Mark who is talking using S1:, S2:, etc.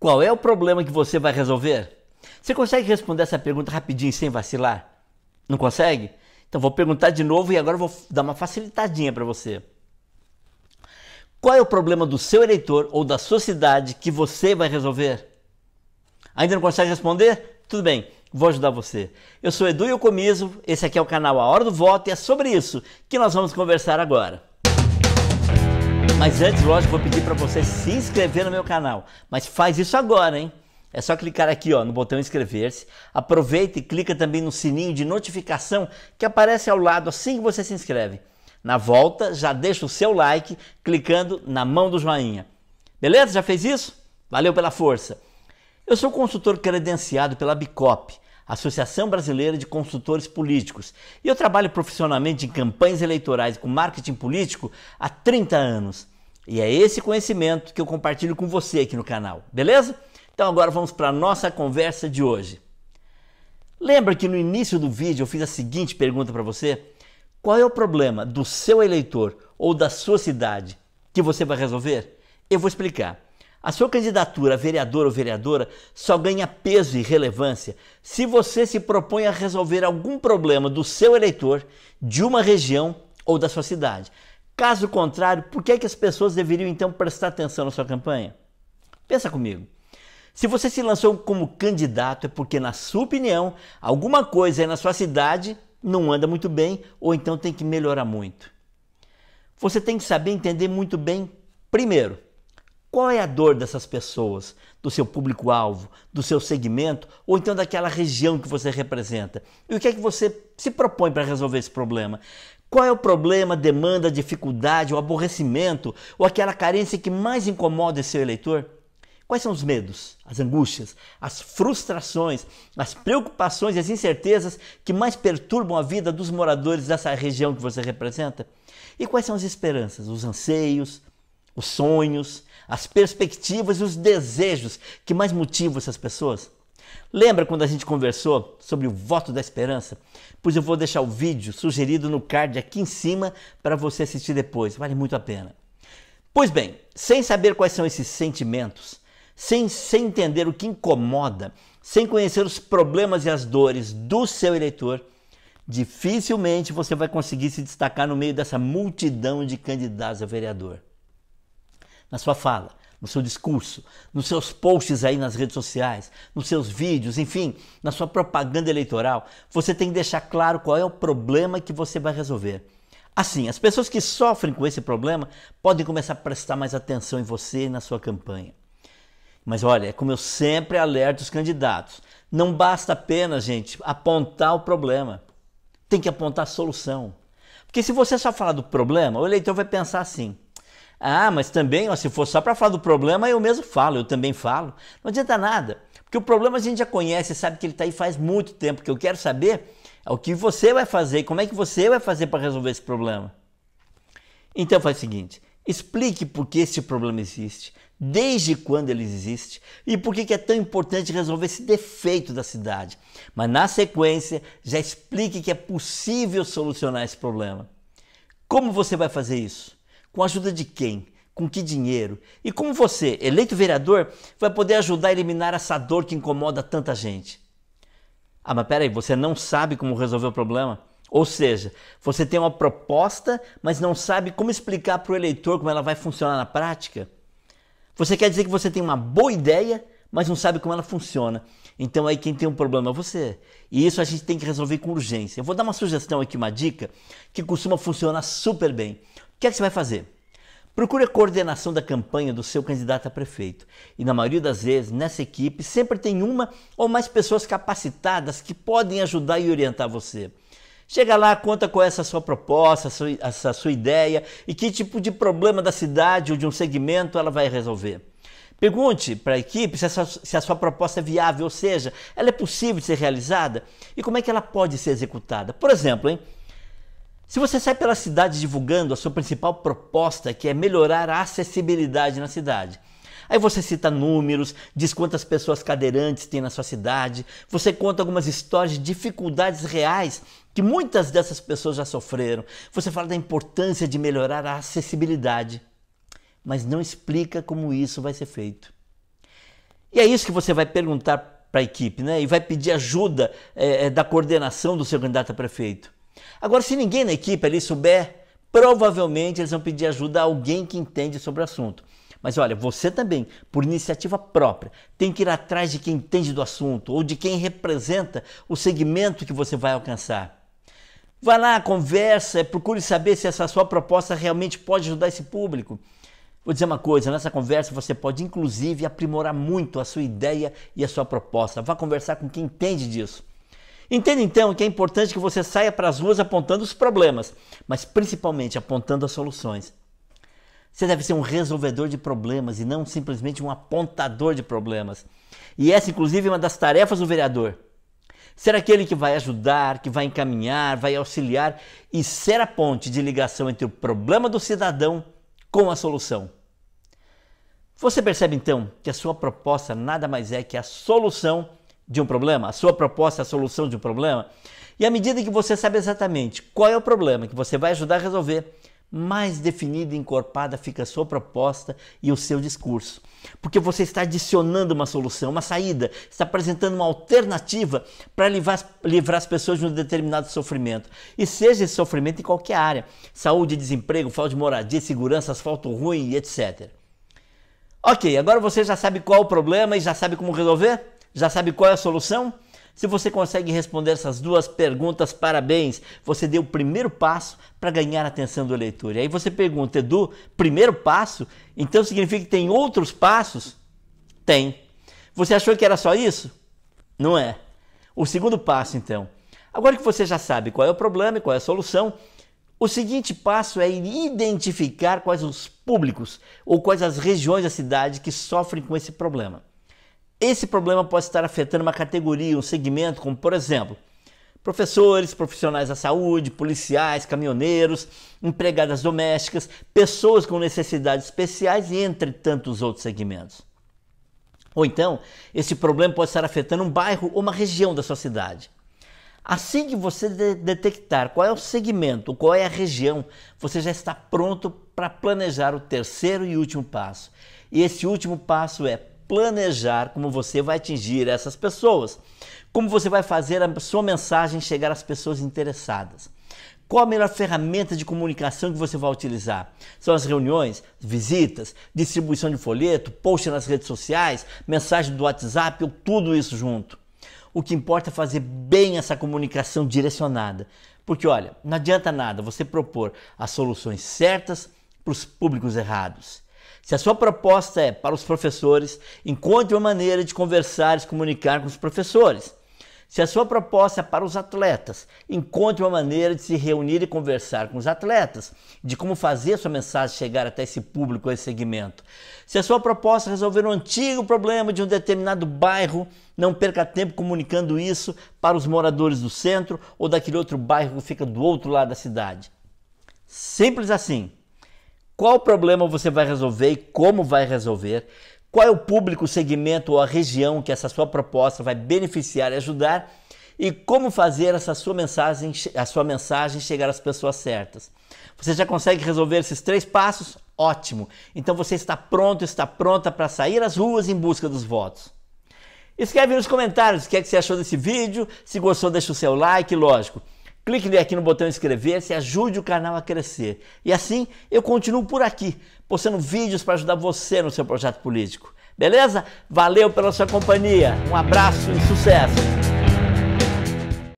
S1: Qual é o problema que você vai resolver? Você consegue responder essa pergunta rapidinho sem vacilar? Não consegue? Então vou perguntar de novo e agora vou dar uma facilitadinha para você. Qual é o problema do seu eleitor ou da sua cidade que você vai resolver? Ainda não consegue responder? Tudo bem, vou ajudar você. Eu sou Edu Iocomiso, esse aqui é o canal A Hora do Voto e é sobre isso que nós vamos conversar agora. Mas antes, lógico, vou pedir para você se inscrever no meu canal. Mas faz isso agora, hein? É só clicar aqui ó, no botão inscrever-se. Aproveita e clica também no sininho de notificação que aparece ao lado assim que você se inscreve. Na volta, já deixa o seu like clicando na mão do joinha. Beleza? Já fez isso? Valeu pela força. Eu sou consultor credenciado pela Bicop, Associação Brasileira de Consultores Políticos, e eu trabalho profissionalmente em campanhas eleitorais com marketing político há 30 anos. E é esse conhecimento que eu compartilho com você aqui no canal, beleza? Então agora vamos para a nossa conversa de hoje. Lembra que no início do vídeo eu fiz a seguinte pergunta para você? Qual é o problema do seu eleitor ou da sua cidade que você vai resolver? Eu vou explicar. A sua candidatura a vereador ou vereadora só ganha peso e relevância se você se propõe a resolver algum problema do seu eleitor, de uma região ou da sua cidade. Caso contrário, por que as pessoas deveriam então prestar atenção na sua campanha? Pensa comigo. Se você se lançou como candidato é porque, na sua opinião, alguma coisa aí na sua cidade não anda muito bem ou então tem que melhorar muito. Você tem que saber entender muito bem, primeiro, qual é a dor dessas pessoas, do seu público-alvo, do seu segmento ou então daquela região que você representa. E o que é que você se propõe para resolver esse problema? Qual é o problema, demanda, dificuldade, o aborrecimento ou aquela carência que mais incomoda esse seu eleitor? Quais são os medos, as angústias, as frustrações, as preocupações e as incertezas que mais perturbam a vida dos moradores dessa região que você representa? E quais são as esperanças, os anseios, os sonhos, as perspectivas e os desejos que mais motivam essas pessoas? Lembra quando a gente conversou sobre o voto da esperança? Pois eu vou deixar o vídeo sugerido no card aqui em cima para você assistir depois, vale muito a pena. Pois bem, sem saber quais são esses sentimentos, sem entender o que incomoda, sem conhecer os problemas e as dores do seu eleitor, dificilmente você vai conseguir se destacar no meio dessa multidão de candidatos a vereador. Na sua fala, no seu discurso, nos seus posts aí nas redes sociais, nos seus vídeos, enfim, na sua propaganda eleitoral, você tem que deixar claro qual é o problema que você vai resolver. Assim, as pessoas que sofrem com esse problema podem começar a prestar mais atenção em você e na sua campanha. Mas olha, é como eu sempre alerto os candidatos, não basta apenas, gente, apontar o problema, tem que apontar a solução. Porque se você só falar do problema, o eleitor vai pensar assim: ah, mas também, ó, se for só para falar do problema, eu mesmo falo, eu também falo. Não adianta nada, porque o problema a gente já conhece, sabe que ele está aí faz muito tempo. O que eu quero saber é o que você vai fazer e como é que você vai fazer para resolver esse problema. Então faz o seguinte, explique por que esse problema existe, desde quando ele existe e por que é tão importante resolver esse defeito da cidade. Mas na sequência, já explique que é possível solucionar esse problema. Como você vai fazer isso? Com a ajuda de quem? Com que dinheiro? E como você, eleito vereador, vai poder ajudar a eliminar essa dor que incomoda tanta gente? Ah, mas peraí, você não sabe como resolver o problema? Ou seja, você tem uma proposta, mas não sabe como explicar para o eleitor como ela vai funcionar na prática? Você quer dizer que você tem uma boa ideia, mas não sabe como ela funciona. Então aí quem tem um problema é você. E isso a gente tem que resolver com urgência. Eu vou dar uma sugestão aqui, uma dica, que costuma funcionar super bem. O que é que você vai fazer? Procure a coordenação da campanha do seu candidato a prefeito. E na maioria das vezes, nessa equipe, sempre tem uma ou mais pessoas capacitadas que podem ajudar e orientar você. Chega lá, conta qual é essa sua proposta, essa sua ideia e que tipo de problema da cidade ou de um segmento ela vai resolver. Pergunte para a equipe se a sua proposta é viável, ou seja, ela é possível de ser realizada e como é que ela pode ser executada. Por exemplo, se você sai pela cidade divulgando a sua principal proposta, que é melhorar a acessibilidade na cidade, aí você cita números, diz quantas pessoas cadeirantes tem na sua cidade, você conta algumas histórias de dificuldades reais que muitas dessas pessoas já sofreram, você fala da importância de melhorar a acessibilidade, mas não explica como isso vai ser feito. E é isso que você vai perguntar para a equipe, né? E vai pedir ajuda da coordenação do seu candidato a prefeito. Agora, se ninguém na equipe ali souber, provavelmente eles vão pedir ajuda a alguém que entende sobre o assunto. Mas olha, você também, por iniciativa própria, tem que ir atrás de quem entende do assunto ou de quem representa o segmento que você vai alcançar. Vá lá, conversa, procure saber se essa sua proposta realmente pode ajudar esse público. Vou dizer uma coisa, nessa conversa você pode inclusive aprimorar muito a sua ideia e a sua proposta. Vá conversar com quem entende disso. Entenda então que é importante que você saia para as ruas apontando os problemas, mas principalmente apontando as soluções. Você deve ser um resolvedor de problemas e não simplesmente um apontador de problemas. E essa inclusive é uma das tarefas do vereador. Ser aquele que vai ajudar, que vai encaminhar, vai auxiliar e ser a ponte de ligação entre o problema do cidadão com a solução. Você percebe então que a sua proposta nada mais é que a solução de um problema? A sua proposta é a solução de um problema? E à medida que você sabe exatamente qual é o problema que você vai ajudar a resolver, mais definida e encorpada fica a sua proposta e o seu discurso. Porque você está adicionando uma solução, uma saída, está apresentando uma alternativa para livrar as pessoas de um determinado sofrimento. E seja esse sofrimento em qualquer área, saúde, desemprego, falta de moradia, segurança, asfalto ruim e etc. Ok, agora você já sabe qual é o problema e já sabe como resolver? Já sabe qual é a solução? Se você consegue responder essas duas perguntas, parabéns, você deu o primeiro passo para ganhar a atenção do eleitor. E aí você pergunta, Edu, primeiro passo? Então significa que tem outros passos? Tem. Você achou que era só isso? Não é. O segundo passo, então. Agora que você já sabe qual é o problema e qual é a solução, o seguinte passo é identificar quais os públicos ou quais as regiões da cidade que sofrem com esse problema. Esse problema pode estar afetando uma categoria, um segmento, como por exemplo, professores, profissionais da saúde, policiais, caminhoneiros, empregadas domésticas, pessoas com necessidades especiais e entre tantos outros segmentos. Ou então, esse problema pode estar afetando um bairro ou uma região da sua cidade. Assim que você detectar qual é o segmento, qual é a região, você já está pronto para planejar o terceiro e último passo. E esse último passo é planejar como você vai atingir essas pessoas, como você vai fazer a sua mensagem chegar às pessoas interessadas. Qual a melhor ferramenta de comunicação que você vai utilizar? São as reuniões, visitas, distribuição de folheto, post nas redes sociais, mensagem do WhatsApp ou tudo isso junto. O que importa é fazer bem essa comunicação direcionada, porque olha, não adianta nada você propor as soluções certas para os públicos errados. Se a sua proposta é para os professores, encontre uma maneira de conversar e se comunicar com os professores. Se a sua proposta é para os atletas, encontre uma maneira de se reunir e conversar com os atletas, de como fazer a sua mensagem chegar até esse público, esse segmento. Se a sua proposta é resolver um antigo problema de um determinado bairro, não perca tempo comunicando isso para os moradores do centro ou daquele outro bairro que fica do outro lado da cidade. Simples assim. Qual problema você vai resolver e como vai resolver? Qual é o público, o segmento ou a região que essa sua proposta vai beneficiar e ajudar? E como fazer a sua mensagem chegar às pessoas certas? Você já consegue resolver esses 3 passos? Ótimo! Então você está pronto, está pronta para sair às ruas em busca dos votos. Escreve nos comentários o que você achou desse vídeo, se gostou deixa o seu like, lógico. Clique aqui no botão inscrever-se e ajude o canal a crescer. E assim eu continuo por aqui, postando vídeos para ajudar você no seu projeto político. Beleza? Valeu pela sua companhia, um abraço e sucesso!